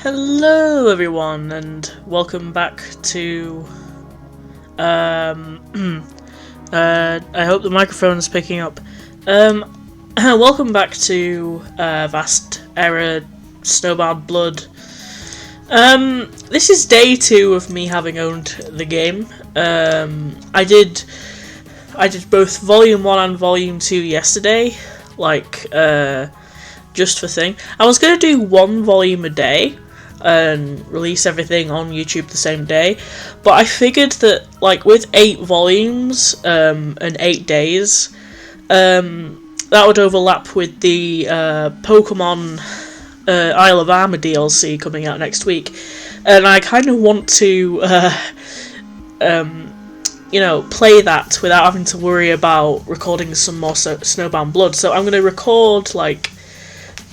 Hello everyone and welcome back to I hope the microphone is picking up. Welcome back to Vast Era Snowbound Blood. This is day 2 of me having owned the game. I did both Volume 1 and Volume 2 yesterday, just for thing. I was going to do one volume a day and release everything on YouTube the same day, but I figured that with 8 volumes and 8 days, that would overlap with the Pokemon Isle of Armor DLC coming out next week, and I kind of want to play that without having to worry about recording some more Snowbound Blood. So I'm going to record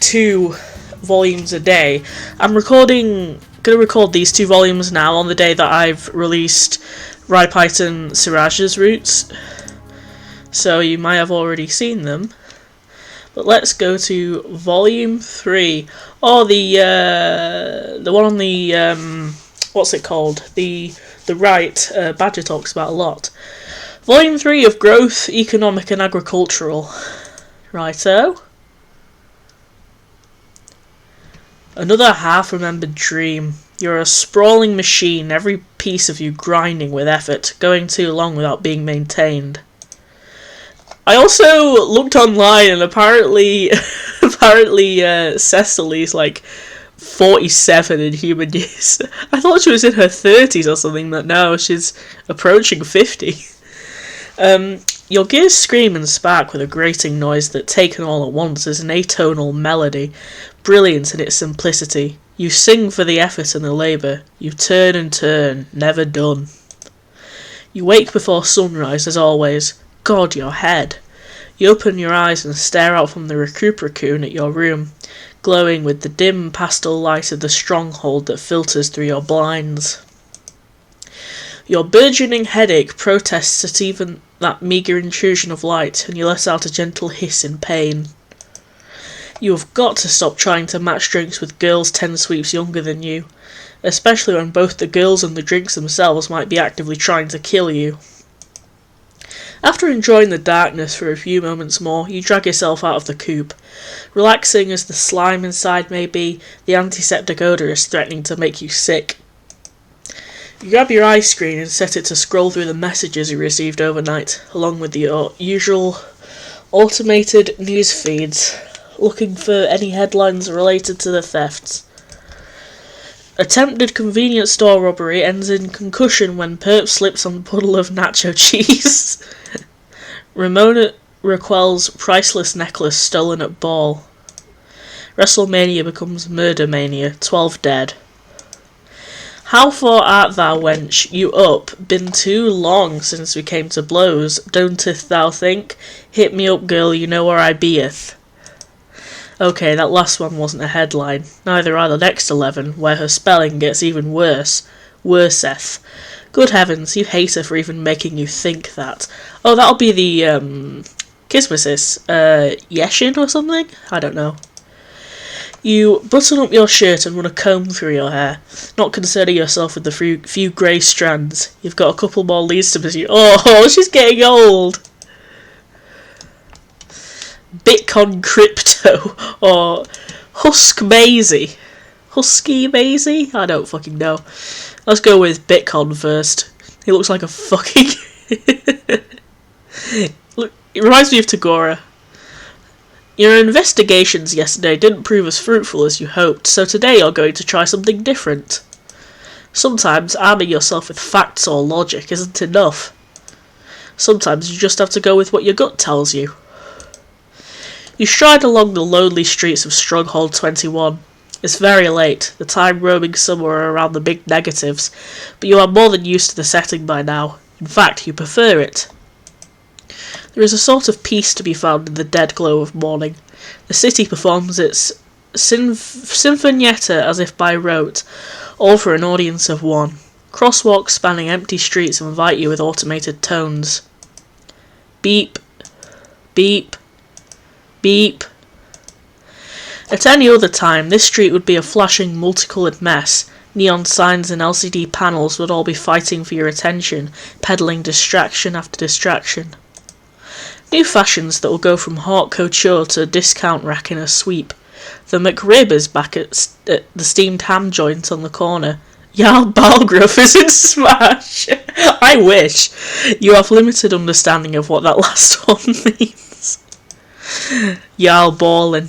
2 volumes a day. I'm going to record these 2 volumes now on the day that I've released Rhypeiton Siraj's roots, so you might have already seen them. But let's go to Volume 3. Oh, the one on the what's it called? The right Badger talks about a lot. Volume 3 of Growth, Economic and Agricultural. Righto. Another half-remembered dream. You're a sprawling machine, every piece of you grinding with effort, going too long without being maintained. I also looked online and apparently Cecily's 47 in human years. I thought she was in her 30s or something, but no, she's approaching 50. Your gears scream and spark with a grating noise that, taken all at once, is an atonal melody, brilliant in its simplicity. You sing for the effort and the labour. You turn and turn, never done. You wake before sunrise, as always. God, your head. You open your eyes and stare out from the Raccoon at your room, glowing with the dim pastel light of the stronghold that filters through your blinds. Your burgeoning headache protests at even that meagre intrusion of light, and you let out a gentle hiss in pain. You have got to stop trying to match drinks with girls 10 sweeps younger than you, especially when both the girls and the drinks themselves might be actively trying to kill you. After enjoying the darkness for a few moments more, you drag yourself out of the coop. Relaxing as the slime inside may be, the antiseptic odour is threatening to make you sick. You grab your eye screen and set it to scroll through the messages you received overnight, along with your usual automated news feeds, looking for any headlines related to the thefts. Attempted convenience store robbery ends in concussion when perp slips on puddle of nacho cheese. Ramona Raquel's priceless necklace stolen at ball. WrestleMania becomes Murder Mania, 12 dead. How far art thou, wench? You up? Been too long since we came to blows, don'teth thou think? Hit me up, girl, you know where I beeth. Okay, that last one wasn't a headline. Neither are the next 11, where her spelling gets even worse. Worseth. Good heavens, you hate her for even making you think that. Oh, that'll be the, Kismesis. Yeshin or something? I don't know. You button up your shirt and run a comb through your hair, not concerning yourself with the few grey strands. You've got a couple more leads to pursue. Oh, she's getting old! Bitcoin Crypto, or Husk Maisie. Husky Maisie? I don't fucking know. Let's go with Bitcoin first. He looks like a fucking... Look, it reminds me of Tagora. Your investigations yesterday didn't prove as fruitful as you hoped, so today you're going to try something different. Sometimes arming yourself with facts or logic isn't enough. Sometimes you just have to go with what your gut tells you. You stride along the lonely streets of Stronghold 21. It's very late, the time roaming somewhere around the big negatives, but you are more than used to the setting by now. In fact, you prefer it. There is a sort of peace to be found in the dead glow of morning. The city performs its sinfonietta as if by rote, all for an audience of one. Crosswalks spanning empty streets invite you with automated tones. Beep, beep, beep. At any other time, this street would be a flashing, multicoloured mess. Neon signs and LCD panels would all be fighting for your attention, peddling distraction after distraction. New fashions that will go from haute couture to discount rack in a sweep. The McRib is back at the steamed ham joint on the corner. Jarl Balgruuf is in Smash! I wish! You have limited understanding of what that last one means. Jarl Ballin.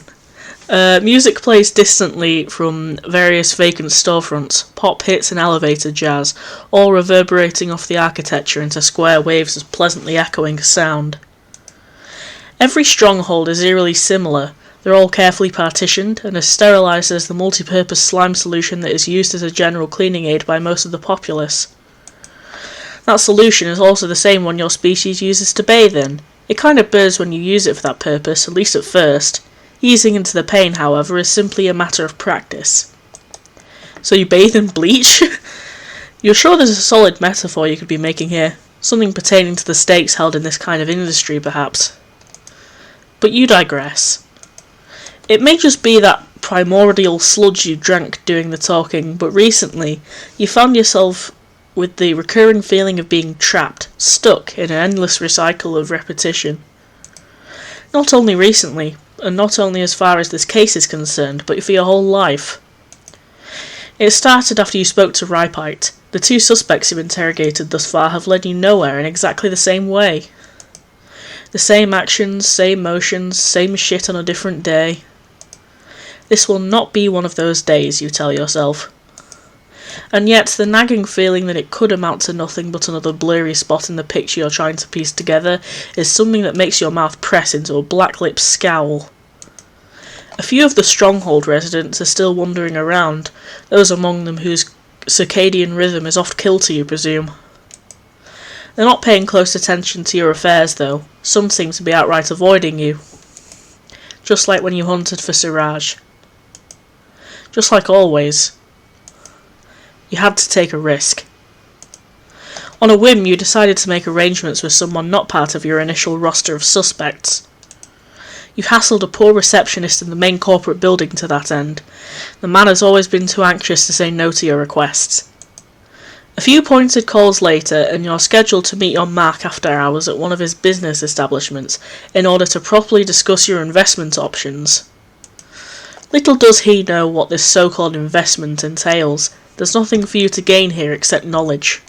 Music plays distantly from various vacant storefronts, pop hits and elevator jazz, all reverberating off the architecture into square waves of pleasantly echoing sound. Every stronghold is eerily similar. They're all carefully partitioned and as sterilised as the multi-purpose slime solution that is used as a general cleaning aid by most of the populace. That solution is also the same one your species uses to bathe in. It kind of burns when you use it for that purpose, at least at first. Easing into the pain, however, is simply a matter of practice. So you bathe in bleach? You're sure there's a solid metaphor you could be making here? Something pertaining to the stakes held in this kind of industry, perhaps. But you digress. It may just be that primordial sludge you drank doing the talking, but recently you found yourself with the recurring feeling of being trapped, stuck in an endless recycle of repetition. Not only recently, and not only as far as this case is concerned, but for your whole life. It started after you spoke to Ripite. The two suspects you've interrogated thus far have led you nowhere in exactly the same way. The same actions, same motions, same shit on a different day. This will not be one of those days, you tell yourself. And yet, the nagging feeling that it could amount to nothing but another blurry spot in the picture you're trying to piece together is something that makes your mouth press into a black-lipped scowl. A few of the Stronghold residents are still wandering around, those among them whose circadian rhythm is oft-kill to you, presume. They're not paying close attention to your affairs, though. Some seem to be outright avoiding you. Just like when you hunted for Siraj. Just like always. You had to take a risk. On a whim, you decided to make arrangements with someone not part of your initial roster of suspects. You hassled a poor receptionist in the main corporate building to that end. The man has always been too anxious to say no to your requests. A few pointed calls later, and you're scheduled to meet your Mark after hours at one of his business establishments in order to properly discuss your investment options. Little does he know what this so-called investment entails. There's nothing for you to gain here except knowledge.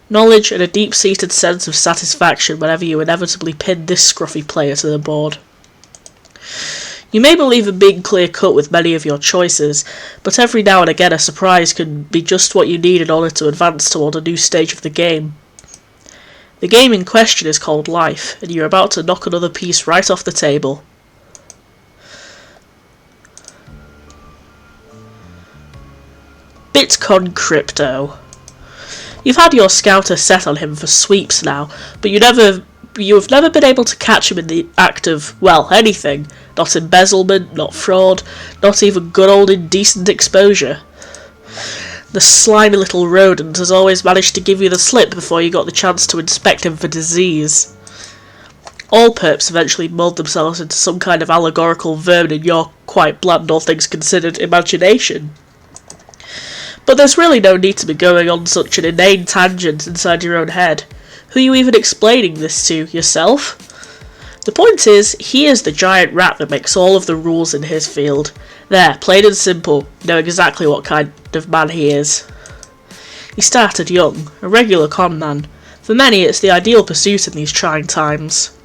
Knowledge and a deep-seated sense of satisfaction whenever you inevitably pin this scruffy player to the board. You may believe in being clear-cut with many of your choices, but every now and again a surprise can be just what you need in order to advance toward a new stage of the game. The game in question is called life, and you're about to knock another piece right off the table. Bitcoin Crypto. You've had your scouter set on him for sweeps now, but you have never been able to catch him in the act of, well, anything. Not embezzlement, not fraud, not even good old indecent exposure. The slimy little rodent has always managed to give you the slip before you got the chance to inspect him for disease. All perps eventually mould themselves into some kind of allegorical vermin in your quite bland, all things considered, imagination. But there's really no need to be going on such an inane tangent inside your own head. Who are you even explaining this to? Yourself? The point is, he is the giant rat that makes all of the rules in his field. There, plain and simple, you know exactly what kind of man he is. He started young, a regular con man. For many, it's the ideal pursuit in these trying times.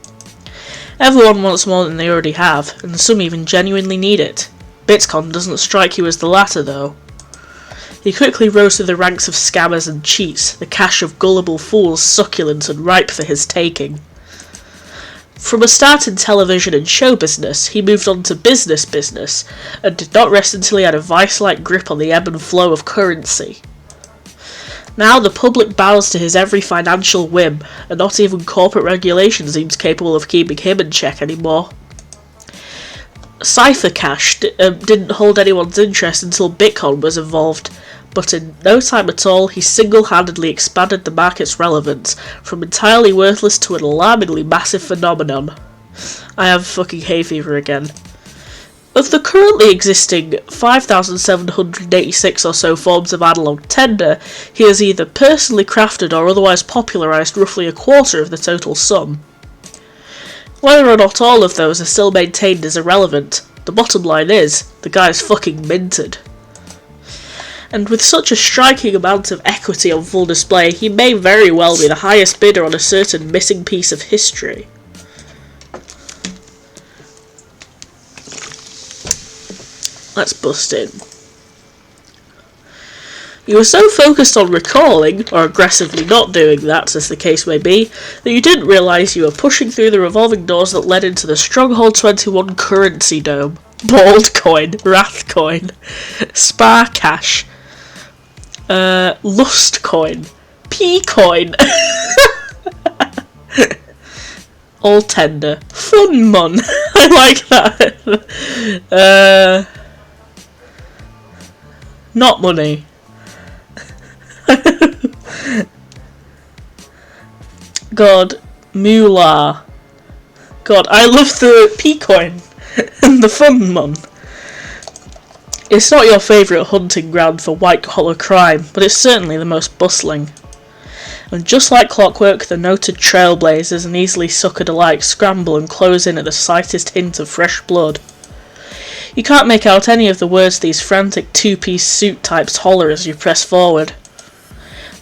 Everyone wants more than they already have, and some even genuinely need it. Bitcoin doesn't strike you as the latter, though. He quickly rose through the ranks of scammers and cheats, the cache of gullible fools succulent and ripe for his taking. From a start in television and show business, he moved on to business, and did not rest until he had a vice-like grip on the ebb and flow of currency. Now the public bows to his every financial whim, and not even corporate regulation seems capable of keeping him in check anymore. Cypher Cash didn't hold anyone's interest until Bitcoin was involved, but in no time at all he single-handedly expanded the market's relevance from entirely worthless to an alarmingly massive phenomenon. I have fucking hay fever again. Of the currently existing 5,786 or so forms of analog tender, he has either personally crafted or otherwise popularised roughly a quarter of the total sum. Whether or not all of those are still maintained is irrelevant. The bottom line is, the guy's fucking minted. And with such a striking amount of equity on full display, he may very well be the highest bidder on a certain missing piece of history. Let's bust in. You were so focused on recalling, or aggressively not doing that, as the case may be, that you didn't realise you were pushing through the revolving doors that led into the Stronghold 21 currency dome. Baldcoin, Wrathcoin, Sparcash, Lustcoin, Peecoin, all tender, fun mon. I like that. Not money. God, moolah. God, I love the Peecoin and the fun mon. It's not your favourite hunting ground for white-collar crime, but it's certainly the most bustling. And just like clockwork, the noted trailblazers and easily suckered alike scramble and close in at the slightest hint of fresh blood. You can't make out any of the words these frantic two-piece suit types holler as you press forward.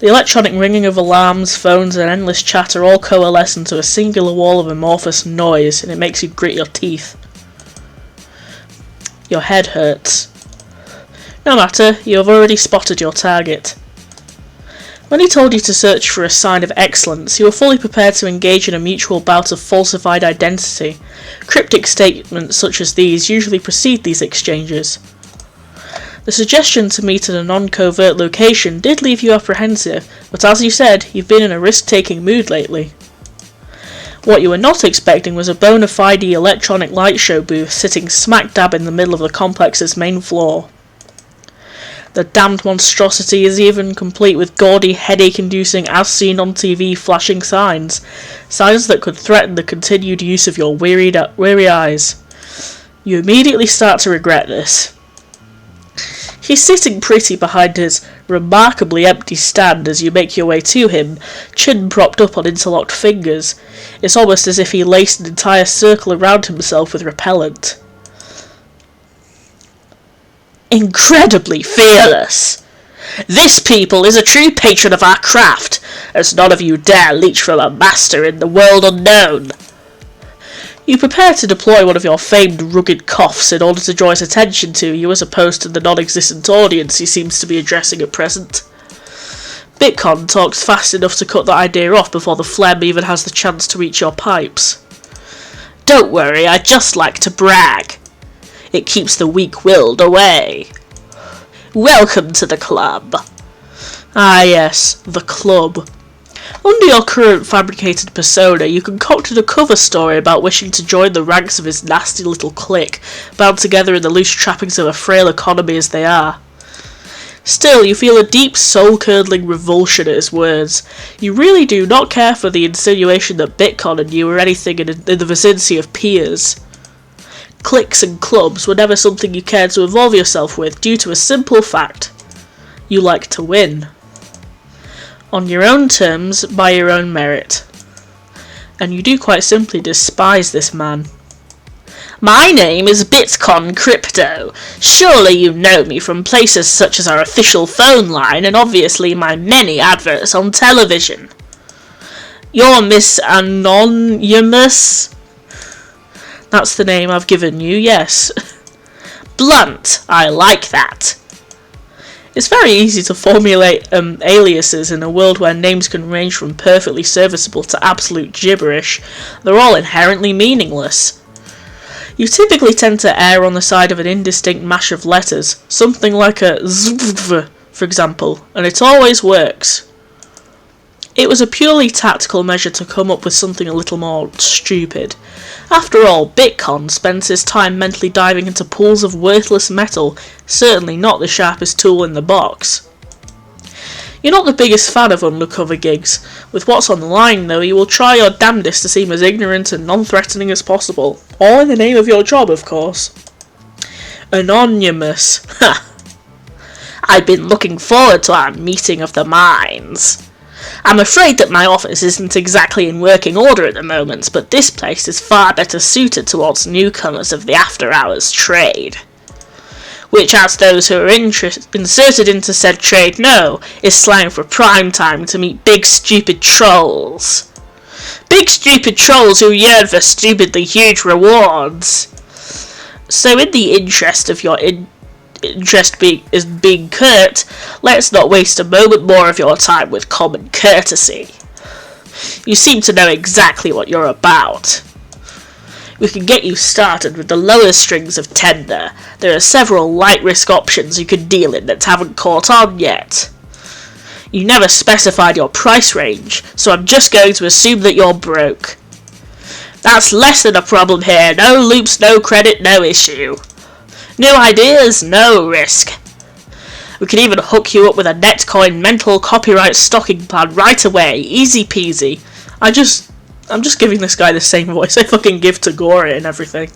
The electronic ringing of alarms, phones and endless chatter all coalesce into a singular wall of amorphous noise, and it makes you grit your teeth. Your head hurts. No matter, you have already spotted your target. When he told you to search for a sign of excellence, you were fully prepared to engage in a mutual bout of falsified identity. Cryptic statements such as these usually precede these exchanges. The suggestion to meet at a non-covert location did leave you apprehensive, but as you said, you've been in a risk-taking mood lately. What you were not expecting was a bona fide electronic light show booth sitting smack dab in the middle of the complex's main floor. The damned monstrosity is even complete with gaudy, headache-inducing, as-seen-on-TV flashing signs. Signs that could threaten the continued use of your weary eyes. You immediately start to regret this. He's sitting pretty behind his remarkably empty stand as you make your way to him, chin propped up on interlocked fingers. It's almost as if he laced an entire circle around himself with repellent. Incredibly fearless. This people is a true patron of our craft, as none of you dare leech from a master in the world unknown. You prepare to deploy one of your famed rugged coughs in order to draw his attention to you, as opposed to the non-existent audience he seems to be addressing at present. Bitcon talks fast enough to cut that idea off before the phlegm even has the chance to reach your pipes. Don't worry, I just like to brag. It keeps the weak-willed away. Welcome to the club. Ah yes, the club. Under your current fabricated persona, you concocted a cover story about wishing to join the ranks of his nasty little clique, bound together in the loose trappings of a frail economy as they are. Still, you feel a deep, soul-curdling revulsion at his words. You really do not care for the insinuation that Bitcon and you were anything in the vicinity of peers. Cliques and clubs were never something you cared to involve yourself with due to a simple fact. You like to win. On your own terms, by your own merit. And you do quite simply despise this man. My name is Bitcon Crypto. Surely you know me from places such as our official phone line and obviously my many adverts on television. You're Miss Anonymous? That's the name I've given you, yes. Blunt, I like that. It's very easy to formulate aliases in a world where names can range from perfectly serviceable to absolute gibberish. They're all inherently meaningless. You typically tend to err on the side of an indistinct mash of letters, something like a zvv, for example, and it always works. It was a purely tactical measure to come up with something a little more stupid. After all, Bitcon spends his time mentally diving into pools of worthless metal, certainly not the sharpest tool in the box. You're not the biggest fan of undercover gigs. With what's on the line, though, you will try your damnedest to seem as ignorant and non-threatening as possible. All in the name of your job, of course. Anonymous. Ha! I've been looking forward to our meeting of the minds. I'm afraid that my office isn't exactly in working order at the moment, but this place is far better suited towards newcomers of the after-hours trade. Which, as those who are inserted into said trade know, is slang for prime time to meet big stupid trolls. Big stupid trolls who yearn for stupidly huge rewards. So in the interest of your interest being curt, let's not waste a moment more of your time with common courtesy. You seem to know exactly what you're about. We can get you started with the lower strings of tender. There are several light risk options you can deal in that haven't caught on yet. You never specified your price range, so I'm just going to assume that you're broke. That's less than a problem here. No loops, no credit, no issue. New ideas, no risk. We can even hook you up with a Netcoin mental copyright stocking plan right away. Easy peasy. I'm just giving this guy the same voice I fucking give to Gori and everything.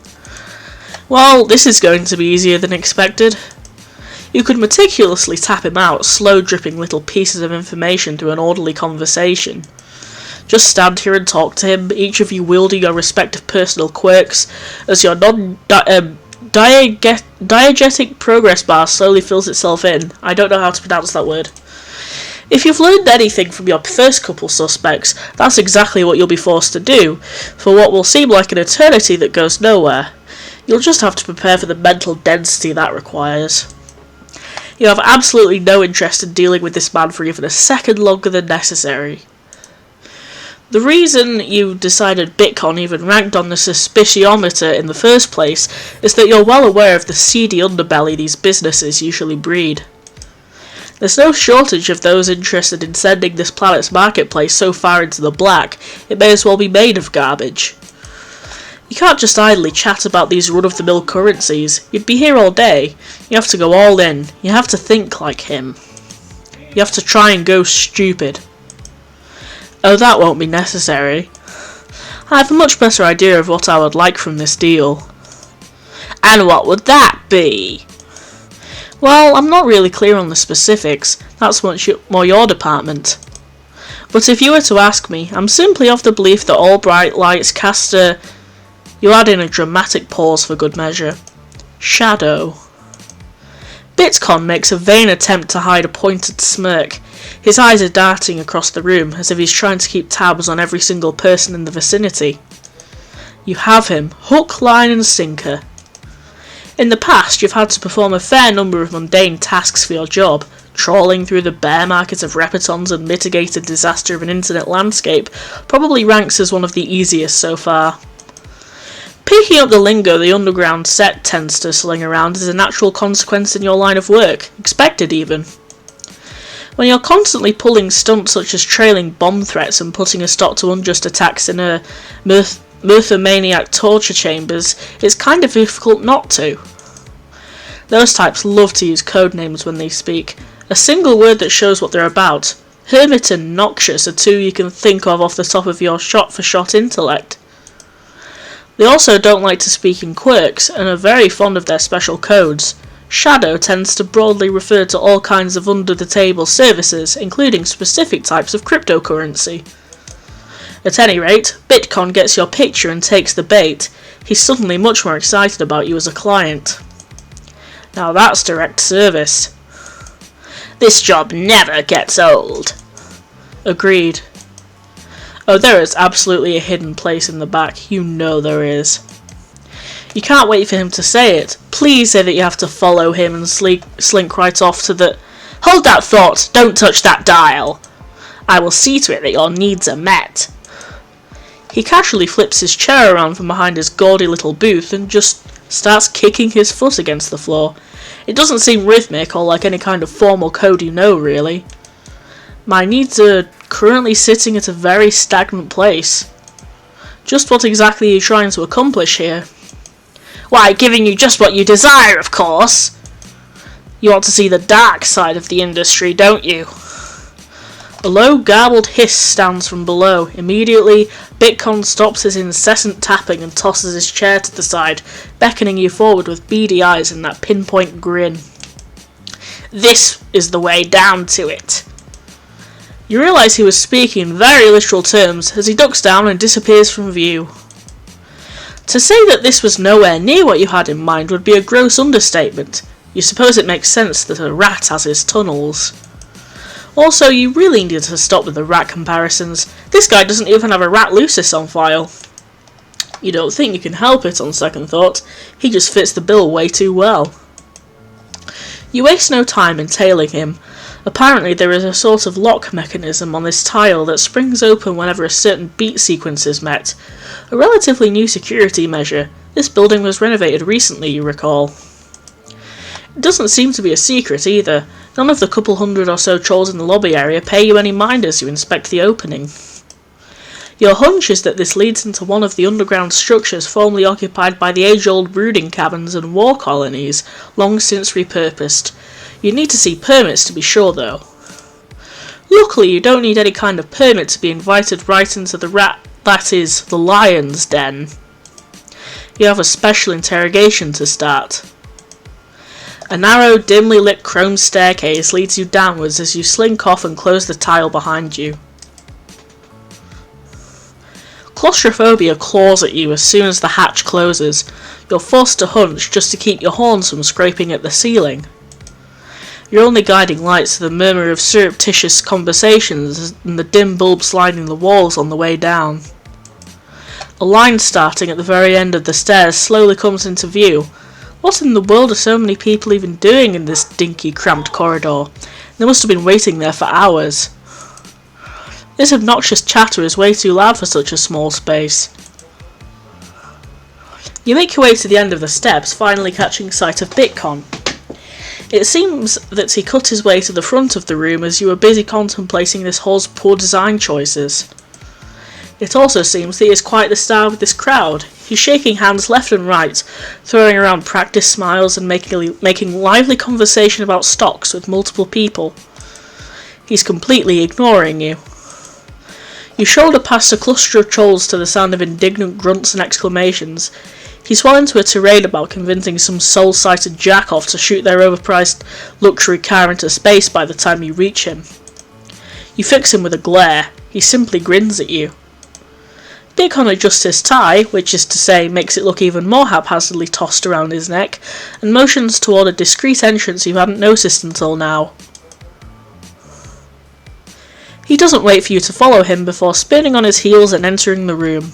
Well, this is going to be easier than expected. You could meticulously tap him out, slow dripping little pieces of information through an orderly conversation. Just stand here and talk to him, each of you wielding your respective personal quirks, as your diegetic progress bar slowly fills itself in. I don't know how to pronounce that word. If you've learned anything from your first couple suspects, that's exactly what you'll be forced to do, for what will seem like an eternity that goes nowhere. You'll just have to prepare for the mental density that requires. You have absolutely no interest in dealing with this man for even a second longer than necessary. The reason you decided Bitcoin even ranked on the suspiciometer in the first place is that you're well aware of the seedy underbelly these businesses usually breed. There's no shortage of those interested in sending this planet's marketplace so far into the black, it may as well be made of garbage. You can't just idly chat about these run-of-the-mill currencies. You'd be here all day. You have to go all in. You have to think like him. You have to try and go stupid. Oh, that won't be necessary. I have a much better idea of what I would like from this deal. And what would that be? Well, I'm not really clear on the specifics. That's much more your department. But if you were to ask me, I'm simply of the belief that all bright lights cast a... You add in a dramatic pause for good measure. Shadow. Bitcoin makes a vain attempt to hide a pointed smirk. His eyes are darting across the room, as if he's trying to keep tabs on every single person in the vicinity. You have him, hook, line and sinker. In the past, you've had to perform a fair number of mundane tasks for your job. Trawling through the bear market of repetons and mitigated disaster of an internet landscape probably ranks as one of the easiest so far. Picking up the lingo the underground set tends to sling around is a natural consequence in your line of work, expected even. When you're constantly pulling stunts such as trailing bomb threats and putting a stop to unjust attacks in a Murthamaniac torture chambers, it's kind of difficult not to. Those types love to use code names when they speak. A single word that shows what they're about. Hermit and noxious are two you can think of off the top of your shot-for-shot intellect. They also don't like to speak in quirks, and are very fond of their special codes. Shadow tends to broadly refer to all kinds of under-the-table services, including specific types of cryptocurrency. At any rate, Bitcoin gets your picture and takes the bait. He's suddenly much more excited about you as a client. Now that's direct service. This job never gets old. Agreed. Oh, there is absolutely a hidden place in the back. You know there is. You can't wait for him to say it. Please say that you have to follow him and slink right off to the... Hold that thought! Don't touch that dial! I will see to it that your needs are met. He casually flips his chair around from behind his gaudy little booth and just starts kicking his foot against the floor. It doesn't seem rhythmic or like any kind of formal code you know, really. My needs are currently sitting at a very stagnant place. Just what exactly are you trying to accomplish here? Why, giving you just what you desire, of course. You want to see the dark side of the industry, don't you? A low, garbled hiss sounds from below. Immediately, Peecoin stops his incessant tapping and tosses his chair to the side, beckoning you forward with beady eyes and that pinpoint grin. This is the way down to it. You realise he was speaking in very literal terms as he ducks down and disappears from view. To say that this was nowhere near what you had in mind would be a gross understatement. You suppose it makes sense that a rat has his tunnels. Also, you really need to stop with the rat comparisons. This guy doesn't even have a rat lucis on file. You don't think you can help it on second thought. He just fits the bill way too well. You waste no time in tailing him. Apparently there is a sort of lock mechanism on this tile that springs open whenever a certain beat sequence is met. A relatively new security measure. This building was renovated recently, you recall. It doesn't seem to be a secret either. None of the couple hundred or so trolls in the lobby area pay you any mind as you inspect the opening. Your hunch is that this leads into one of the underground structures formerly occupied by the age-old brooding cabins and war colonies, long since repurposed. You need to see permits to be sure though. Luckily you don't need any kind of permit to be invited right into the the lion's den. You have a special interrogation to start. A narrow, dimly lit chrome staircase leads you downwards as you slink off and close the tile behind you. Claustrophobia claws at you as soon as the hatch closes. You're forced to hunch just to keep your horns from scraping at the ceiling. Your only guiding lights are the murmur of surreptitious conversations and the dim bulbs lining the walls on the way down. A line starting at the very end of the stairs slowly comes into view. What in the world are so many people even doing in this dinky, cramped corridor? They must have been waiting there for hours. This obnoxious chatter is way too loud for such a small space. You make your way to the end of the steps, finally catching sight of Peecoin. It seems that he cut his way to the front of the room as you were busy contemplating this hall's poor design choices. It also seems that he is quite the star with this crowd. He's shaking hands left and right, throwing around practice smiles and making lively conversation about stocks with multiple people. He's completely ignoring you. You shoulder past a cluster of trolls to the sound of indignant grunts and exclamations. He's well into a tirade about convincing some soul-sighted jack-off to shoot their overpriced luxury car into space by the time you reach him. You fix him with a glare. He simply grins at you. Peecoin adjusts his tie, which is to say makes it look even more haphazardly tossed around his neck, and motions toward a discreet entrance you hadn't noticed until now. He doesn't wait for you to follow him before spinning on his heels and entering the room.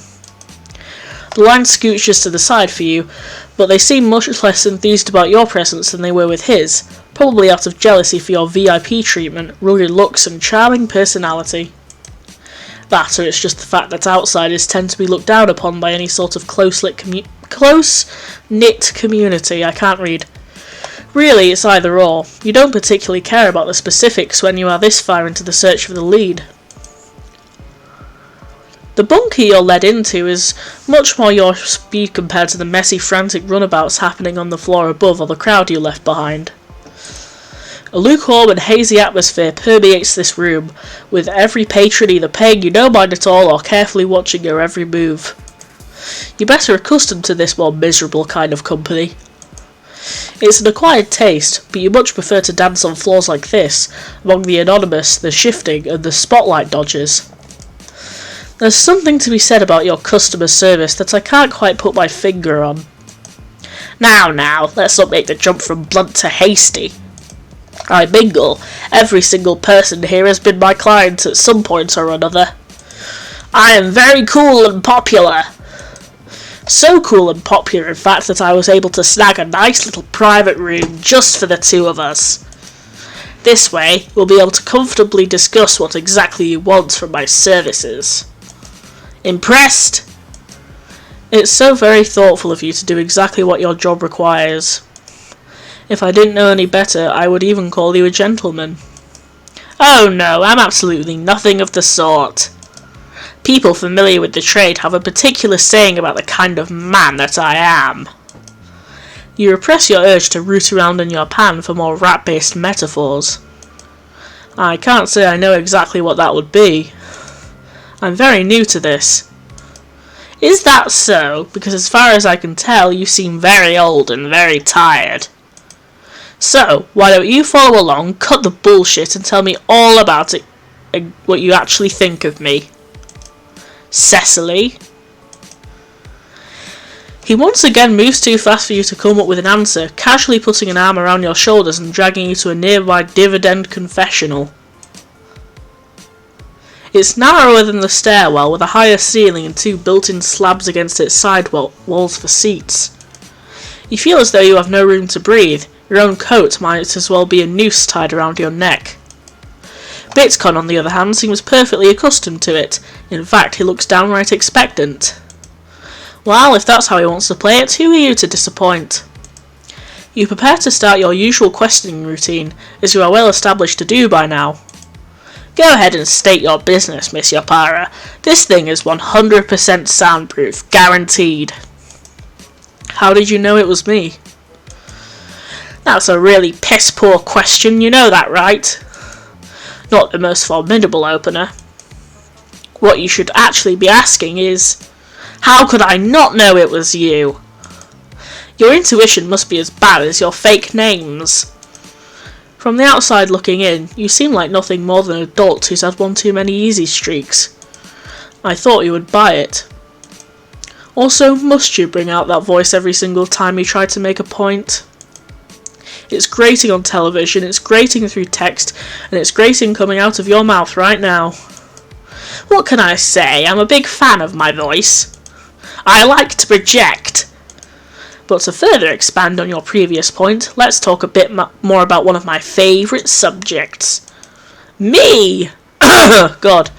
The line scooches to the side for you, but they seem much less enthused about your presence than they were with his, probably out of jealousy for your VIP treatment, rugged looks and charming personality. That, or it's just the fact that outsiders tend to be looked down upon by any sort of close-knit community. I can't read. Really, it's either or. You don't particularly care about the specifics when you are this far into the search for the lead. The bunker you're led into is much more your speed compared to the messy, frantic runabouts happening on the floor above or the crowd you left behind. A lukewarm and hazy atmosphere permeates this room, with every patron either paying you no mind at all or carefully watching your every move. You're better accustomed to this more miserable kind of company. It's an acquired taste, but you much prefer to dance on floors like this, among the anonymous, the shifting, and the spotlight dodgers. There's something to be said about your customer service that I can't quite put my finger on. Now, let's not make the jump from blunt to hasty. I mingle. Every single person here has been my client at some point or another. I am very cool and popular. So cool and popular, in fact, that I was able to snag a nice little private room just for the two of us. This way, we'll be able to comfortably discuss what exactly you want from my services. Impressed? It's so very thoughtful of you to do exactly what your job requires. If I didn't know any better, I would even call you a gentleman. Oh no, I'm absolutely nothing of the sort. People familiar with the trade have a particular saying about the kind of man that I am. You repress your urge to root around in your pan for more rat-based metaphors. I can't say I know exactly what that would be. I'm very new to this. Is that so? Because as far as I can tell, you seem very old and very tired. So, why don't you follow along, cut the bullshit, and tell me all about it, what you actually think of me. Cecily? He once again moves too fast for you to come up with an answer, casually putting an arm around your shoulders and dragging you to a nearby dividend confessional. It's narrower than the stairwell, with a higher ceiling and 2 built-in slabs against its side walls for seats. You feel as though you have no room to breathe. Your own coat might as well be a noose tied around your neck. Bitcon, on the other hand, seems perfectly accustomed to it. In fact, he looks downright expectant. Well, if that's how he wants to play it, who are you to disappoint? You prepare to start your usual questioning routine, as you are well established to do by now. Go ahead and state your business, Miss Yapara. This thing is 100% soundproof, guaranteed. How did you know it was me? That's a really piss-poor question, you know that, right? Not the most formidable opener. What you should actually be asking is, how could I not know it was you? Your intuition must be as bad as your fake names. From the outside looking in, you seem like nothing more than an adult who's had one too many easy streaks. I thought you would buy it. Also, must you bring out that voice every single time you try to make a point? It's grating on television, it's grating through text, and it's grating coming out of your mouth right now. What can I say? I'm a big fan of my voice. I like to project. But to further expand on your previous point, let's talk a bit more about one of my favourite subjects. Me! God.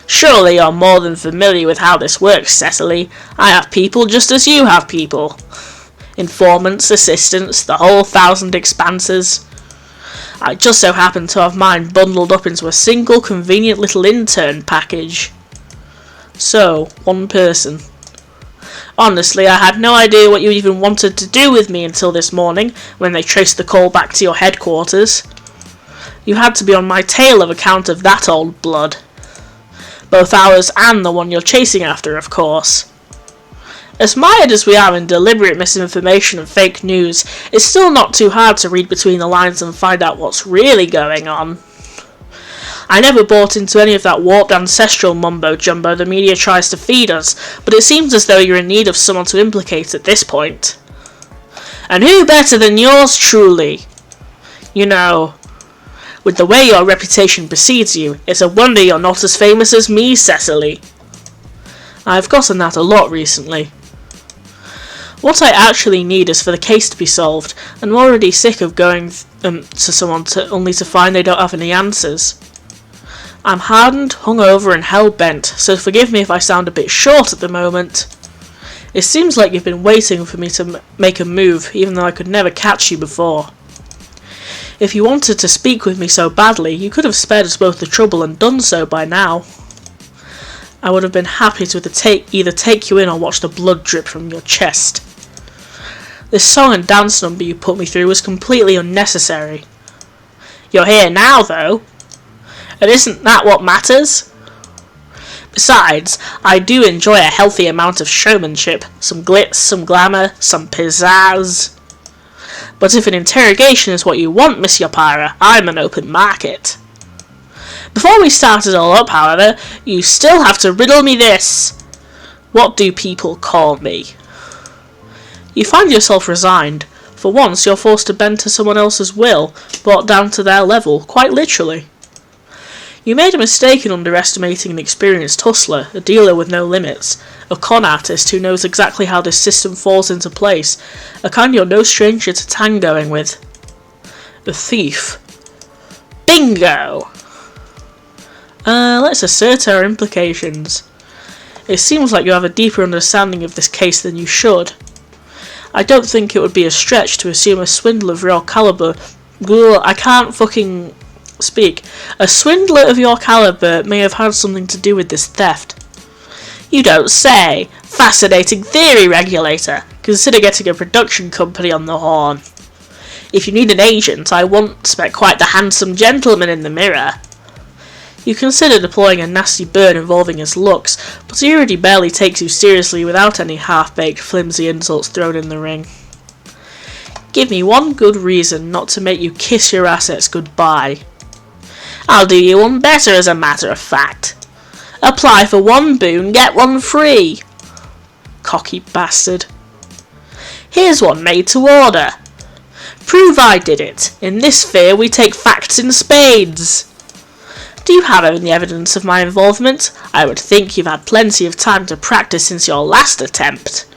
Surely you're more than familiar with how this works, Cecily. I have people just as you have people. Informants, assistants, the whole 1,000 expanses. I just so happen to have mine bundled up into a single convenient little intern package. So, one person. Honestly, I had no idea what you even wanted to do with me until this morning, when they traced the call back to your headquarters. You had to be on my tail of account of that old blood. Both ours and the one you're chasing after, of course. As mired as we are in deliberate misinformation and fake news, it's still not too hard to read between the lines and find out what's really going on. I never bought into any of that warped ancestral mumbo-jumbo the media tries to feed us, but it seems as though you're in need of someone to implicate at this point. And who better than yours truly? You know, with the way your reputation precedes you, it's a wonder you're not as famous as me, Cecily. I've gotten that a lot recently. What I actually need is for the case to be solved, and I'm already sick of going to someone only to find they don't have any answers. I'm hardened, hungover and hell-bent, so forgive me if I sound a bit short at the moment. It seems like you've been waiting for me to make a move, even though I could never catch you before. If you wanted to speak with me so badly, you could have spared us both the trouble and done so by now. I would have been happy to either take you in or watch the blood drip from your chest. This song and dance number you put me through was completely unnecessary. You're here now, though. And isn't that what matters? Besides, I do enjoy a healthy amount of showmanship, some glitz, some glamour, some pizzazz. But if an interrogation is what you want, Miss Yapara, I'm an open market. Before we start it all up, however, you still have to riddle me this. What do people call me? You find yourself resigned. For once, you're forced to bend to someone else's will, brought down to their level, quite literally. You made a mistake in underestimating an experienced hustler, a dealer with no limits, a con artist who knows exactly how this system falls into place, a kind you're no stranger to tangoing with. A thief. Bingo! Let's assert our implications. It seems like you have a deeper understanding of this case than you should. I don't think it would be a stretch to assume a swindler of your caliber. I can't fucking speak. A swindler of your caliber may have had something to do with this theft. You don't say. Fascinating theory, regulator. Consider getting a production company on the horn. If you need an agent, I once met quite the handsome gentleman in the mirror. You consider deploying a nasty burn involving his looks, but he already barely takes you seriously without any half-baked, flimsy insults thrown in the ring. Give me one good reason not to make you kiss your assets goodbye. I'll do you one better, as a matter of fact. Apply for one boon, get one free. Cocky bastard. Here's one made to order. Prove I did it. In this sphere we take facts in spades. Do you have any evidence of my involvement? I would think you've had plenty of time to practice since your last attempt.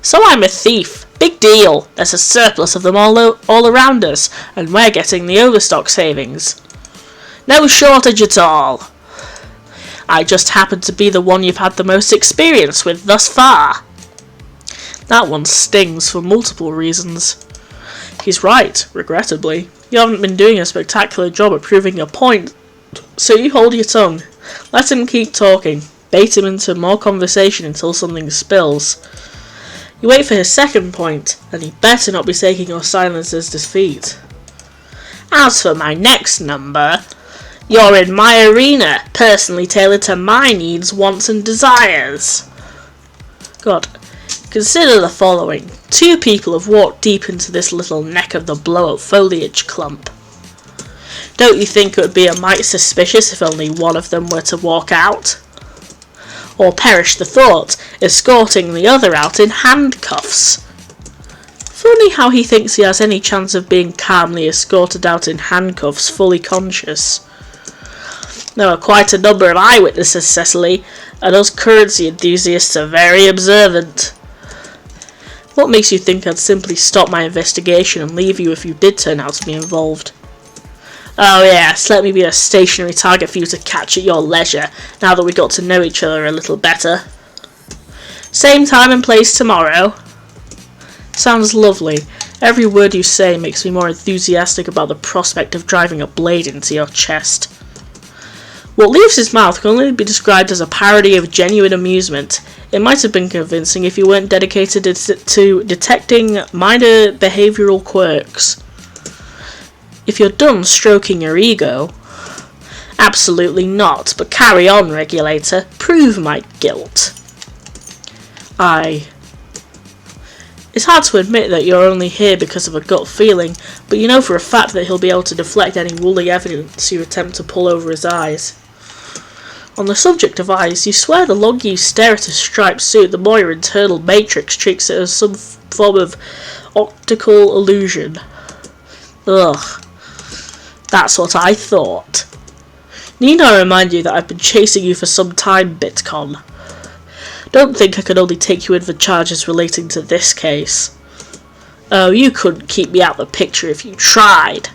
So I'm a thief. Big deal. There's a surplus of them all around us, and we're getting the overstock savings. No shortage at all. I just happen to be the one you've had the most experience with thus far. That one stings for multiple reasons. He's right, regrettably. You haven't been doing a spectacular job at proving your point, so you hold your tongue. Let him keep talking. Bait him into more conversation until something spills. You wait for his second point, and he better not be taking your silence as defeat. As for my next number, you're in my arena, personally tailored to my needs, wants and desires. God, consider the following. 2 people have walked deep into this little neck of the blow-up foliage clump. Don't you think it would be a mite suspicious if only one of them were to walk out? Or perish the thought, escorting the other out in handcuffs. Funny how he thinks he has any chance of being calmly escorted out in handcuffs, fully conscious. There are quite a number of eyewitnesses, Cecily, and us currency enthusiasts are very observant. What makes you think I'd simply stop my investigation and leave you if you did turn out to be involved? Oh yes, let me be a stationary target for you to catch at your leisure, now that we got to know each other a little better. Same time and place tomorrow. Sounds lovely. Every word you say makes me more enthusiastic about the prospect of driving a blade into your chest. What leaves his mouth can only be described as a parody of genuine amusement. It might have been convincing if you weren't dedicated to detecting minor behavioural quirks. If you're done stroking your ego... Absolutely not, but carry on, regulator. Prove my guilt. It's hard to admit that you're only here because of a gut feeling, but you know for a fact that he'll be able to deflect any woolly evidence you attempt to pull over his eyes. On the subject of eyes, you swear the longer you stare at his striped suit, the more your internal matrix treats it as some form of optical illusion. Ugh. That's what I thought. Need I remind you that I've been chasing you for some time, Bitcon? Don't think I could only take you in for charges relating to this case. Oh, you couldn't keep me out of the picture if you tried.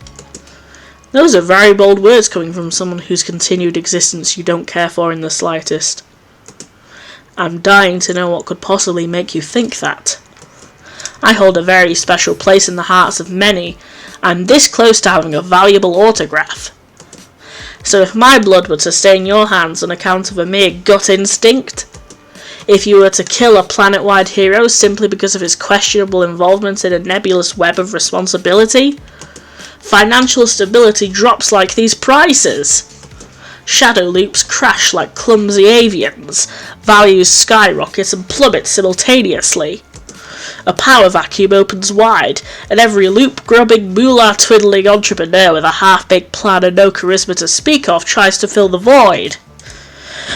Those are very bold words coming from someone whose continued existence you don't care for in the slightest. I'm dying to know what could possibly make you think that. I hold a very special place in the hearts of many. I'm this close to having a valuable autograph. So if my blood were to stain your hands on account of a mere gut instinct, if you were to kill a planet-wide hero simply because of his questionable involvement in a nebulous web of responsibility, financial stability drops like these prices. Shadow loops crash like clumsy avians, values skyrocket and plummet simultaneously. A power vacuum opens wide, and every loop-grubbing, moolah-twiddling entrepreneur with a half-baked plan and no charisma to speak of tries to fill the void.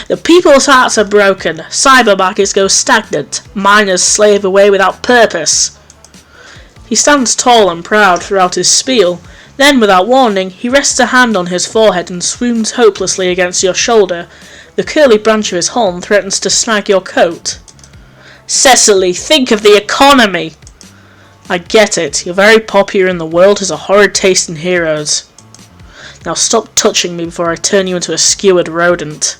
The people's hearts are broken, cyber markets go stagnant, miners slave away without purpose. He stands tall and proud throughout his spiel, then, without warning, he rests a hand on his forehead and swoons hopelessly against your shoulder. The curly branch of his horn threatens to snag your coat. Cecily, think of the economy! I get it. You're very popular and the world has a horrid taste in heroes. Now stop touching me before I turn you into a skewered rodent.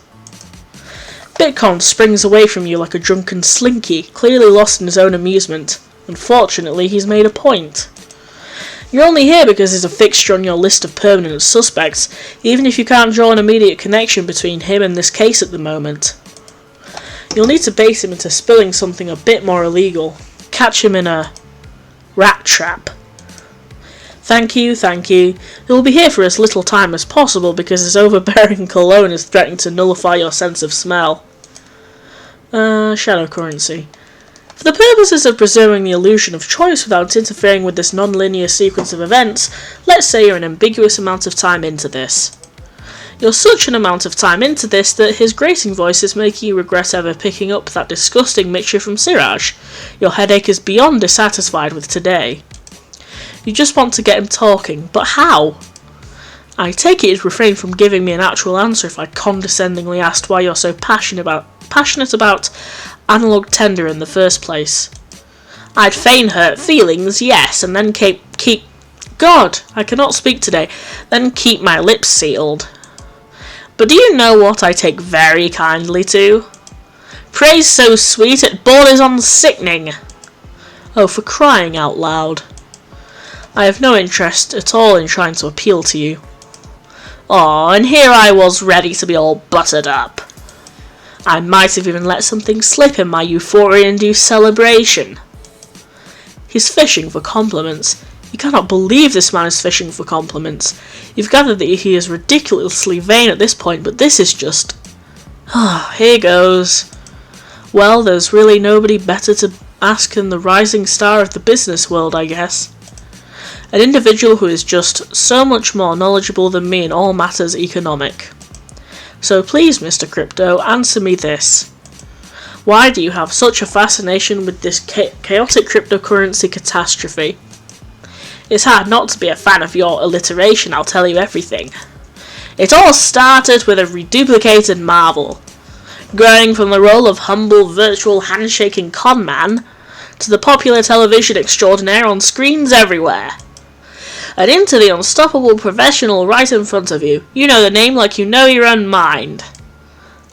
Bitcon springs away from you like a drunken slinky, clearly lost in his own amusement. Unfortunately, he's made a point. You're only here because he's a fixture on your list of permanent suspects, even if you can't draw an immediate connection between him and this case at the moment. You'll need to bait him into spilling something a bit more illegal. Catch him in a rat trap. Thank you, thank you. It will be here for as little time as possible because this overbearing cologne is threatening to nullify your sense of smell. Shadow currency. For the purposes of preserving the illusion of choice without interfering with this non-linear sequence of events, let's say you're an ambiguous amount of time into this. You're such an amount of time into this that his grating voice is making you regret ever picking up that disgusting mixture from Siraj. Your headache is beyond dissatisfied with today. You just want to get him talking, but how? I take it he'd refrain from giving me an actual answer if I condescendingly asked why you're so passionate about analog tender in the first place. I'd feign hurt feelings, yes, and then keep God, I cannot speak today, then keep my lips sealed. But do you know what I take very kindly to? Praise so sweet it borders on sickening. Oh, for crying out loud. I have no interest at all in trying to appeal to you. Aw, and here I was ready to be all buttered up. I might have even let something slip in my euphoria-induced celebration. He's fishing for compliments. You cannot believe this man is fishing for compliments. You've gathered that he is ridiculously vain at this point, but this is just... here goes. Well, there's really nobody better to ask than the rising star of the business world, I guess. An individual who is just so much more knowledgeable than me in all matters economic. So please, Mr. Crypto, answer me this. Why do you have such a fascination with this chaotic cryptocurrency catastrophe? It's hard not to be a fan of your alliteration, I'll tell you everything. It all started with a reduplicated marvel, growing from the role of humble virtual handshaking conman to the popular television extraordinaire on screens everywhere. And into the unstoppable professional right in front of you. You know the name like you know your own mind.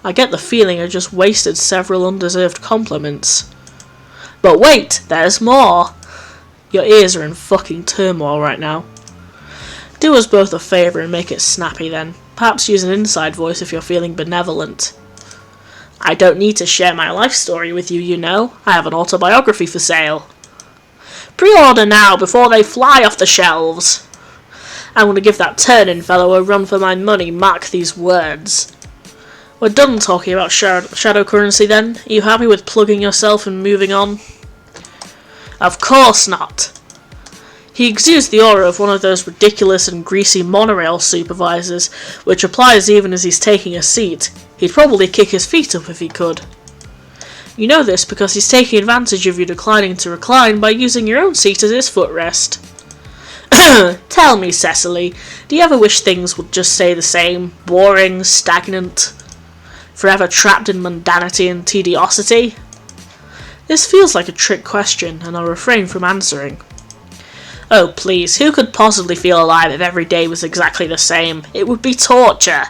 I get the feeling I just wasted several undeserved compliments. But wait, there's more. Your ears are in fucking turmoil right now. Do us both a favour and make it snappy then. Perhaps use an inside voice if you're feeling benevolent. I don't need to share my life story with you, you know. I have an autobiography for sale. Pre-order now before they fly off the shelves. I'm going to give that turning fellow a run for my money, mark these words. We're done talking about shadow currency then. Are you happy with plugging yourself and moving on? Of course not. He exudes the aura of one of those ridiculous and greasy monorail supervisors, which applies even as he's taking a seat. He'd probably kick his feet up if he could. You know this because he's taking advantage of you declining to recline by using your own seat as his footrest. Tell me, Cecily, do you ever wish things would just stay the same, boring, stagnant, forever trapped in mundanity and tediosity? This feels like a trick question, and I'll refrain from answering. Oh please, who could possibly feel alive if every day was exactly the same? It would be torture.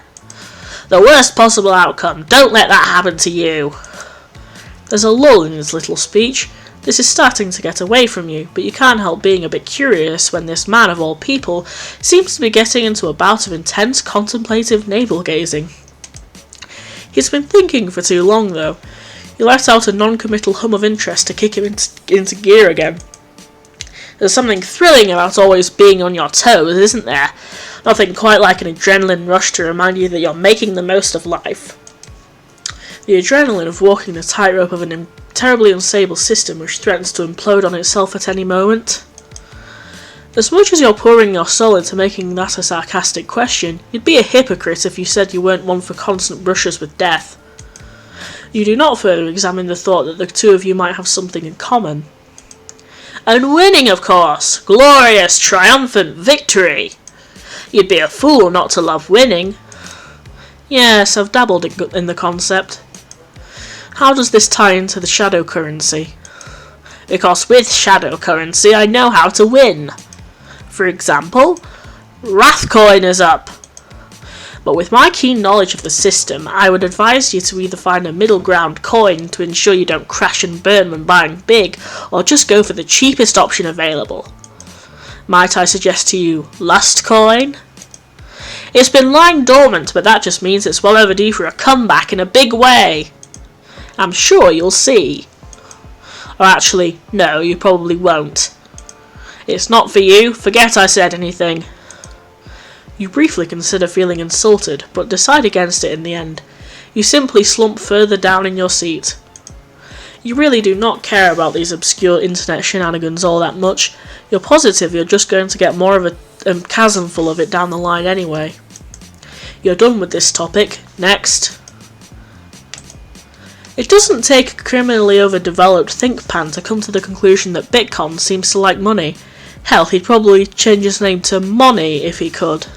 The worst possible outcome. Don't let that happen to you. There's a lull in his little speech. This is starting to get away from you, but you can't help being a bit curious when this man of all people seems to be getting into a bout of intense contemplative navel-gazing. He's been thinking for too long, though. You let out a non-committal hum of interest to kick him into gear again. There's something thrilling about always being on your toes, isn't there? Nothing quite like an adrenaline rush to remind you that you're making the most of life. The adrenaline of walking the tightrope of an terribly unstable system which threatens to implode on itself at any moment. As much as you're pouring your soul into making that a sarcastic question, you'd be a hypocrite if you said you weren't one for constant brushes with death. You do not further examine the thought that the two of you might have something in common. And winning, of course! Glorious, triumphant victory! You'd be a fool not to love winning. Yes, I've dabbled in the concept. How does this tie into the shadow currency? Because with shadow currency I know how to win. For example, Ratcoin is up. But with my keen knowledge of the system, I would advise you to either find a middle ground coin to ensure you don't crash and burn when buying big, or just go for the cheapest option available. Might I suggest to you Lustcoin? It's been lying dormant, but that just means it's well overdue for a comeback in a big way. I'm sure you'll see. Or actually, no, you probably won't. It's not for you. Forget I said anything. You briefly consider feeling insulted, but decide against it in the end. You simply slump further down in your seat. You really do not care about these obscure internet shenanigans all that much. You're positive you're just going to get more of a chasm full of it down the line anyway. You're done with this topic. Next. It doesn't take a criminally overdeveloped think-pan to come to the conclusion that Bitcoin seems to like money. Hell, he'd probably change his name to Money if he could.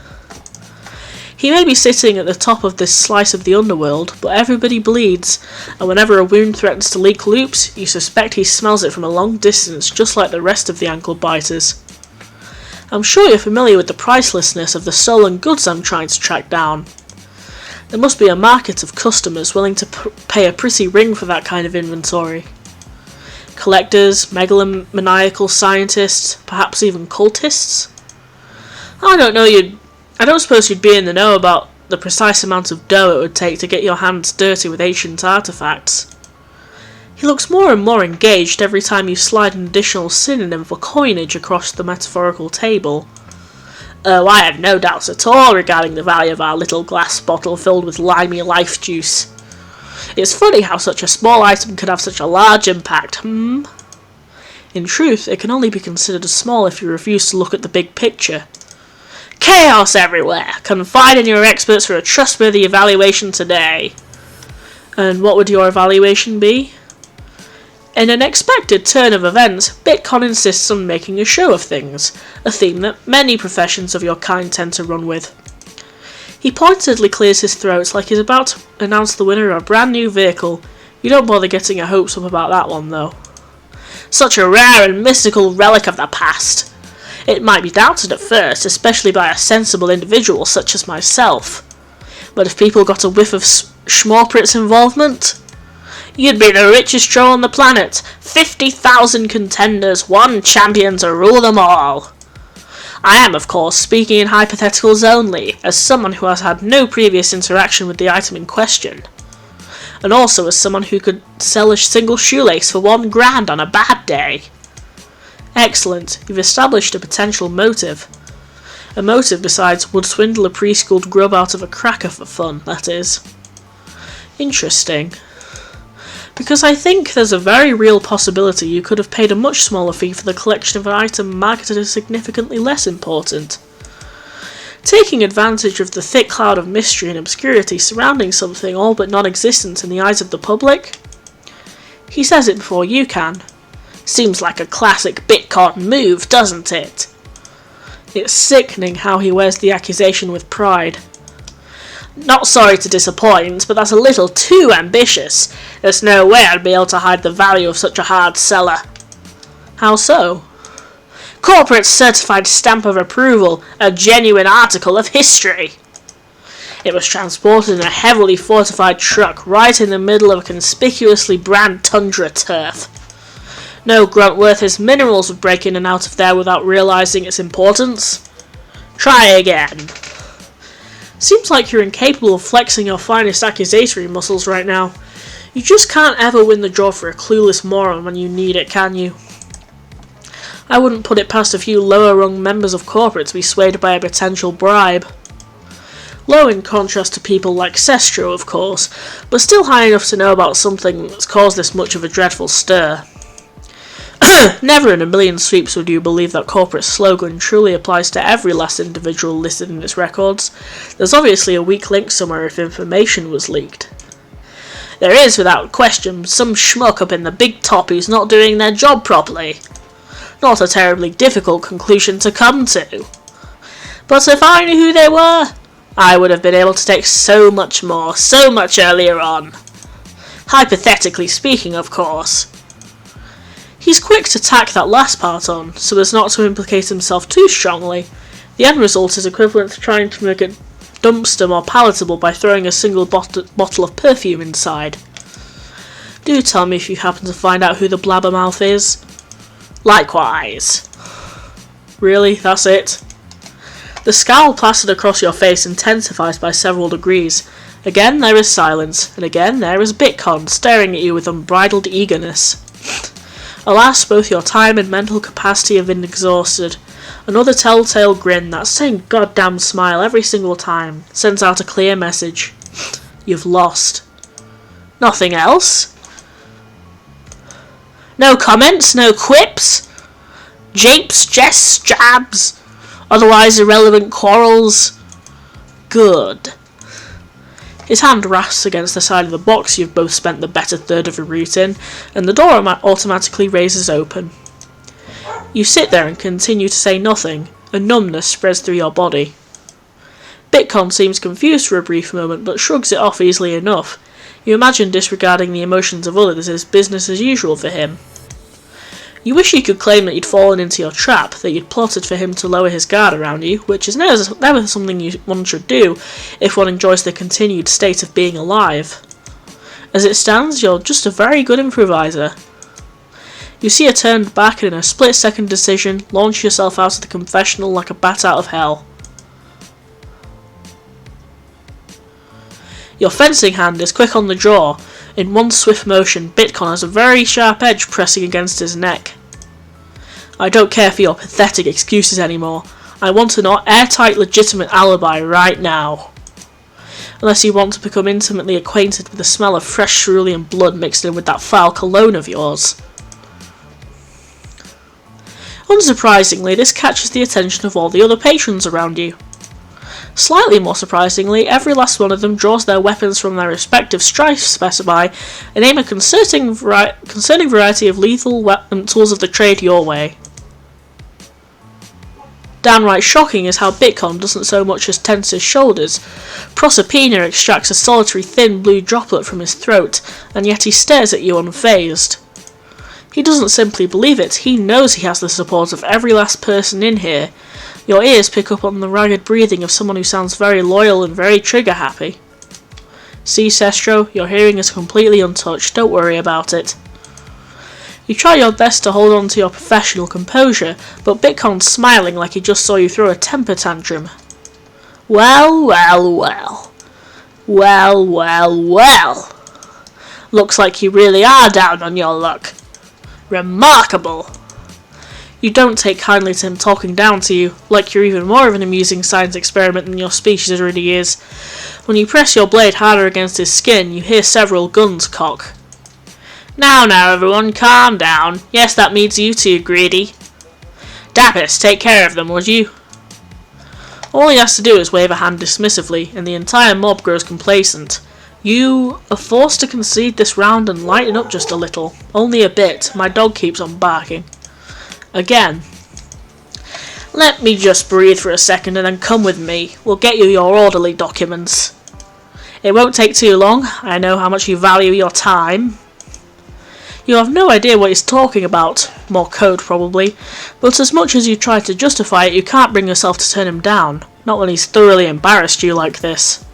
He may be sitting at the top of this slice of the underworld, but everybody bleeds, and whenever a wound threatens to leak loops, you suspect he smells it from a long distance, just like the rest of the ankle biters. I'm sure you're familiar with the pricelessness of the stolen goods I'm trying to track down. There must be a market of customers willing to pay a pretty ring for that kind of inventory. Collectors, megalomaniacal scientists, perhaps even cultists? I don't suppose you'd be in the know about the precise amount of dough it would take to get your hands dirty with ancient artifacts. He looks more and more engaged every time you slide an additional synonym for coinage across the metaphorical table. Oh, I have no doubts at all regarding the value of our little glass bottle filled with limey life juice. It's funny how such a small item could have such a large impact, In truth, it can only be considered as small if you refuse to look at the big picture. Chaos everywhere! Confide in your experts for a trustworthy evaluation today. And what would your evaluation be? In an expected turn of events, Bitcoin insists on making a show of things, a theme that many professions of your kind tend to run with. He pointedly clears his throat like he's about to announce the winner of a brand new vehicle. You don't bother getting your hopes up about that one, though. Such a rare and mystical relic of the past. It might be doubted at first, especially by a sensible individual such as myself. But if people got a whiff of Schmorprit's involvement, you'd be the richest troll on the planet. 50,000 contenders, one champion to rule them all. I am, of course, speaking in hypotheticals only, as someone who has had no previous interaction with the item in question. And also as someone who could sell a single shoelace for $1,000 on a bad day. Excellent, you've established a potential motive. A motive besides would swindle a preschooled grub out of a cracker for fun, that is. Interesting. Because I think there's a very real possibility you could have paid a much smaller fee for the collection of an item marketed as significantly less important. Taking advantage of the thick cloud of mystery and obscurity surrounding something all but non-existent in the eyes of the public? He says it before you can. Seems like a classic Bitcoin move, doesn't it? It's sickening how he wears the accusation with pride. Not sorry to disappoint, but that's a little too ambitious. There's no way I'd be able to hide the value of such a hard seller. How so? Corporate certified stamp of approval, a genuine article of history. It was transported in a heavily fortified truck right in the middle of a conspicuously brand tundra turf. No grunt worth his minerals would break in and out of there without realising its importance. Try again. Seems like you're incapable of flexing your finest accusatory muscles right now. You just can't ever win the draw for a clueless moron when you need it, can you? I wouldn't put it past a few lower-rung members of corporate to be swayed by a potential bribe. Low in contrast to people like Sestro, of course, but still high enough to know about something that's caused this much of a dreadful stir. Never in a million sweeps would you believe that corporate slogan truly applies to every last individual listed in its records. There's obviously a weak link somewhere if information was leaked. There is, without question, some schmuck up in the big top who's not doing their job properly. Not a terribly difficult conclusion to come to. But if I knew who they were, I would have been able to take so much more, so much earlier on. Hypothetically speaking, of course. He's quick to tack that last part on, so as not to implicate himself too strongly. The end result is equivalent to trying to make a dumpster more palatable by throwing a single bottle of perfume inside. Do tell me if you happen to find out who the blabbermouth is. Likewise. Really, that's it? The scowl plastered across your face intensifies by several degrees. Again there is silence, and again there is Bitcoin staring at you with unbridled eagerness. Alas, both your time and mental capacity have been exhausted. Another telltale grin, that same goddamn smile every single time, sends out a clear message. You've lost. Nothing else? No comments, no quips? Japes, jests, jabs, otherwise irrelevant quarrels? Good. His hand rasps against the side of the box you've both spent the better third of a route in, and the door automatically raises open. You sit there and continue to say nothing. A numbness spreads through your body. Bitcon seems confused for a brief moment, but shrugs it off easily enough. You imagine disregarding the emotions of others is business as usual for him. You wish you could claim that you'd fallen into your trap, that you'd plotted for him to lower his guard around you, which is never something one should do if one enjoys the continued state of being alive. As it stands, you're just a very good improviser. You see her turn back and in a split-second decision, launch yourself out of the confessional like a bat out of hell. Your fencing hand is quick on the draw. In one swift motion, Bitcon has a very sharp edge pressing against his neck. I don't care for your pathetic excuses anymore. I want an airtight, legitimate alibi right now. Unless you want to become intimately acquainted with the smell of fresh cerulean blood mixed in with that foul cologne of yours. Unsurprisingly, this catches the attention of all the other patrons around you. Slightly more surprisingly, every last one of them draws their weapons from their respective strife specify and aim a concerning variety of lethal tools of the trade your way. Downright shocking is how Bitcon doesn't so much as tense his shoulders. Proserpina extracts a solitary thin blue droplet from his throat, and yet he stares at you unfazed. He doesn't simply believe it, he knows he has the support of every last person in here. Your ears pick up on the ragged breathing of someone who sounds very loyal and very trigger-happy. See, Sestro, your hearing is completely untouched, don't worry about it. You try your best to hold on to your professional composure, but Bitcon's smiling like he just saw you throw a temper tantrum. Well, well, well. Well, well, well. Looks like you really are down on your luck. Remarkable. You don't take kindly to him talking down to you, like you're even more of an amusing science experiment than your species already is. When you press your blade harder against his skin, you hear several guns cock. Now everyone, calm down. Yes, that means you two, greedy. Dappus, take care of them, would you? All he has to do is wave a hand dismissively, and the entire mob grows complacent. You are forced to concede this round and lighten up just a little. Only a bit. My dog keeps on barking. Again. Let me just breathe for a second and then come with me. We'll get you your orderly documents. It won't take too long. I know how much you value your time. You have no idea what he's talking about. More code, probably. But as much as you try to justify it, you can't bring yourself to turn him down. Not when he's thoroughly embarrassed you like this.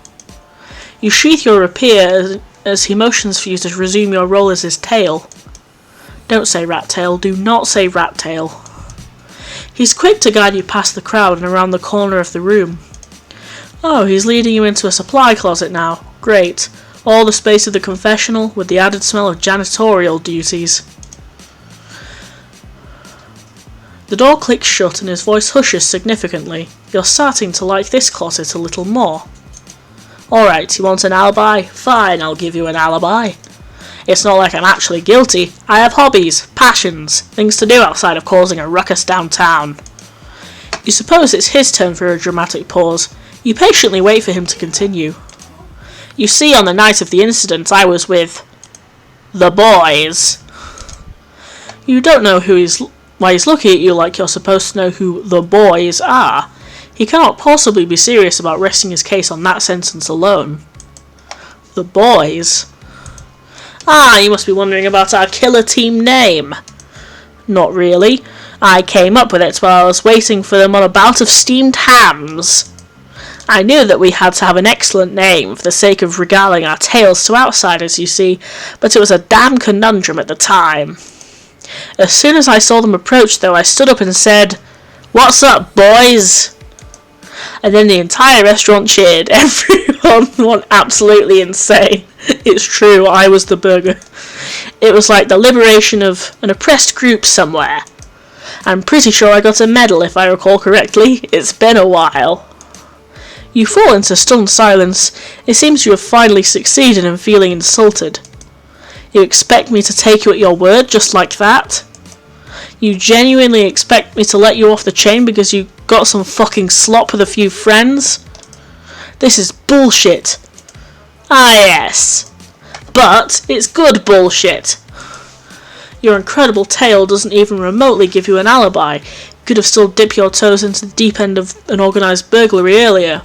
You sheath your rapier as he motions for you to resume your role as his tail. Don't say rat tail. Do not say rat tail. He's quick to guide you past the crowd and around the corner of the room. Oh, he's leading you into a supply closet now. Great. All the space of the confessional with the added smell of janitorial duties. The door clicks shut and his voice hushes significantly. You're starting to like this closet a little more. Alright, you want an alibi? Fine, I'll give you an alibi. It's not like I'm actually guilty. I have hobbies, passions, things to do outside of causing a ruckus downtown. You suppose it's his turn for a dramatic pause. You patiently wait for him to continue. You see, on the night of the incident, I was with the boys. You don't know why he's looking at you like you're supposed to know who the boys are. He cannot possibly be serious about resting his case on that sentence alone. The boys. Ah, you must be wondering about our killer team name. Not really. I came up with it while I was waiting for them on a bout of steamed hams. I knew that we had to have an excellent name for the sake of regaling our tales to outsiders, you see, but it was a damn conundrum at the time. As soon as I saw them approach, though, I stood up and said, "What's up, boys?" And then the entire restaurant cheered. Everyone went absolutely insane. It's true, I was the burger. It was like the liberation of an oppressed group somewhere. I'm pretty sure I got a medal if I recall correctly. It's been a while. You fall into stunned silence. It seems you have finally succeeded in feeling insulted. You expect me to take you at your word just like that? You genuinely expect me to let you off the chain because you got some fucking slop with a few friends? This is bullshit. Ah yes. But it's good bullshit. Your incredible tale doesn't even remotely give you an alibi. You could have still dipped your toes into the deep end of an organised burglary earlier.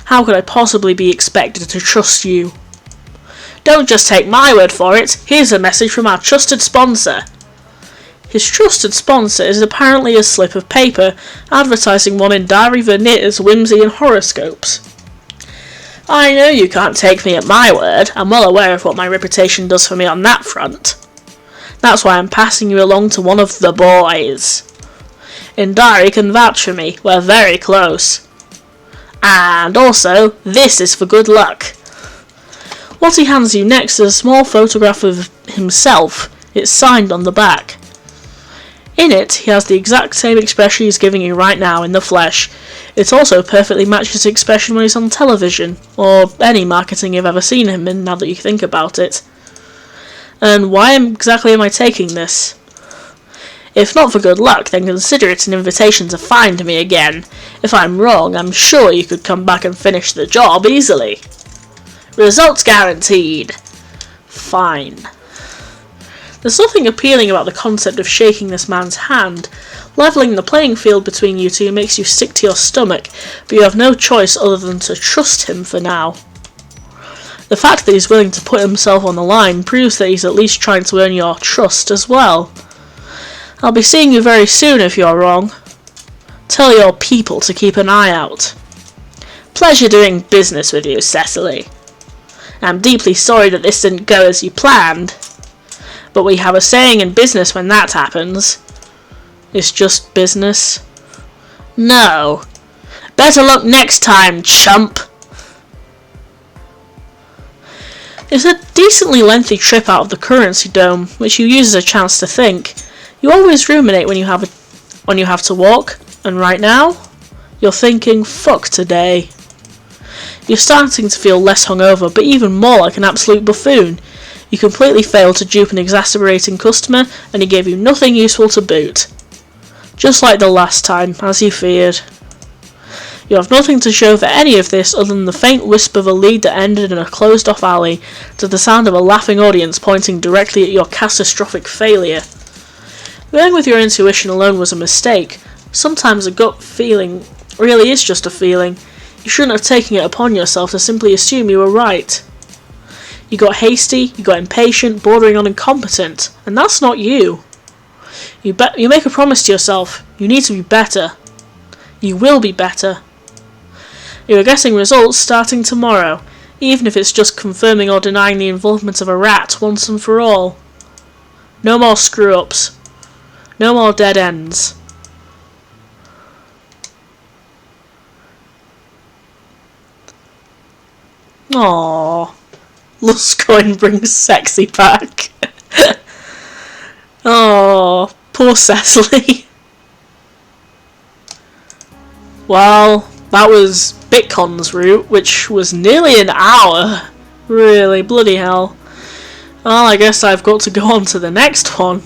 How could I possibly be expected to trust you? Don't just take my word for it. Here's a message from our trusted sponsor. His trusted sponsor is apparently a slip of paper advertising one in Diary Veneer's whimsy and horoscopes. I know you can't take me at my word. I'm well aware of what my reputation does for me on that front. That's why I'm passing you along to one of the boys. Indari can vouch for me. We're very close. And also, this is for good luck. What he hands you next is a small photograph of himself. It's signed on the back. In it, he has the exact same expression he's giving you right now in the flesh. It also perfectly matches his expression when he's on television, or any marketing you've ever seen him in now that you think about it. And why exactly am I taking this? If not for good luck, then consider it an invitation to find me again. If I'm wrong, I'm sure you could come back and finish the job easily. Results guaranteed. Fine. There's nothing appealing about the concept of shaking this man's hand. Levelling the playing field between you two makes you sick to your stomach, but you have no choice other than to trust him for now. The fact that he's willing to put himself on the line proves that he's at least trying to earn your trust as well. I'll be seeing you very soon if you're wrong. Tell your people to keep an eye out. Pleasure doing business with you, Cecily. I'm deeply sorry that this didn't go as you planned, but we have a saying in business when that happens. It's just business. No. Better luck next time, chump. It's a decently lengthy trip out of the currency dome, which you use as a chance to think. You always ruminate when you have to walk, and right now, you're thinking, fuck today. You're starting to feel less hungover, but even more like an absolute buffoon. You completely failed to dupe an exasperating customer, and he gave you nothing useful to boot. Just like the last time, as you feared. You have nothing to show for any of this other than the faint wisp of a lead that ended in a closed-off alley, to the sound of a laughing audience pointing directly at your catastrophic failure. Going with your intuition alone was a mistake. Sometimes a gut feeling really is just a feeling. You shouldn't have taken it upon yourself to simply assume you were right. You got hasty, you got impatient, bordering on incompetent, and that's not you. You make a promise to yourself. You need to be better. You will be better. You are getting results starting tomorrow, even if it's just confirming or denying the involvement of a rat once and for all. No more screw-ups. No more dead ends. Aww. Lustcoin brings sexy back. Oh, poor Cecily. Well, that was Bitcon's route, which was nearly an hour. Really, bloody hell. Well, I guess I've got to go on to the next one.